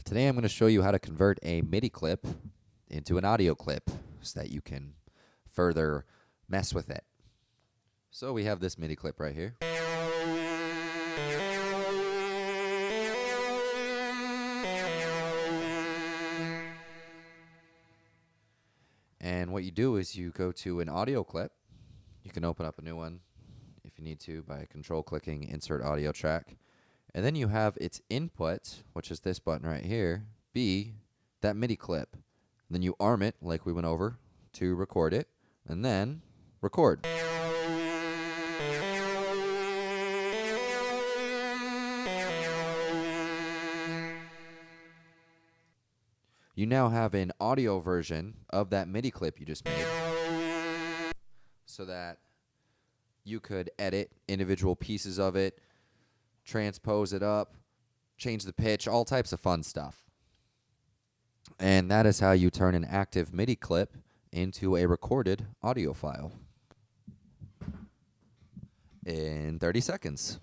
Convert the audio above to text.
Today I'm going to show you how to convert a MIDI clip into an audio clip so that you can further mess with it. So we have this MIDI clip right here. And what you do is you go to an audio clip. You can open up a new one if you need to by control clicking insert audio track. And then you have its input, which is this button right here, be that MIDI clip. And then you arm it like we went over to record it, and then record. You now have an audio version of that MIDI clip you just made so that you could edit individual pieces of it, transpose it up, change the pitch, all types of fun stuff. And that is how you turn an active MIDI clip into a recorded audio file in 30 seconds.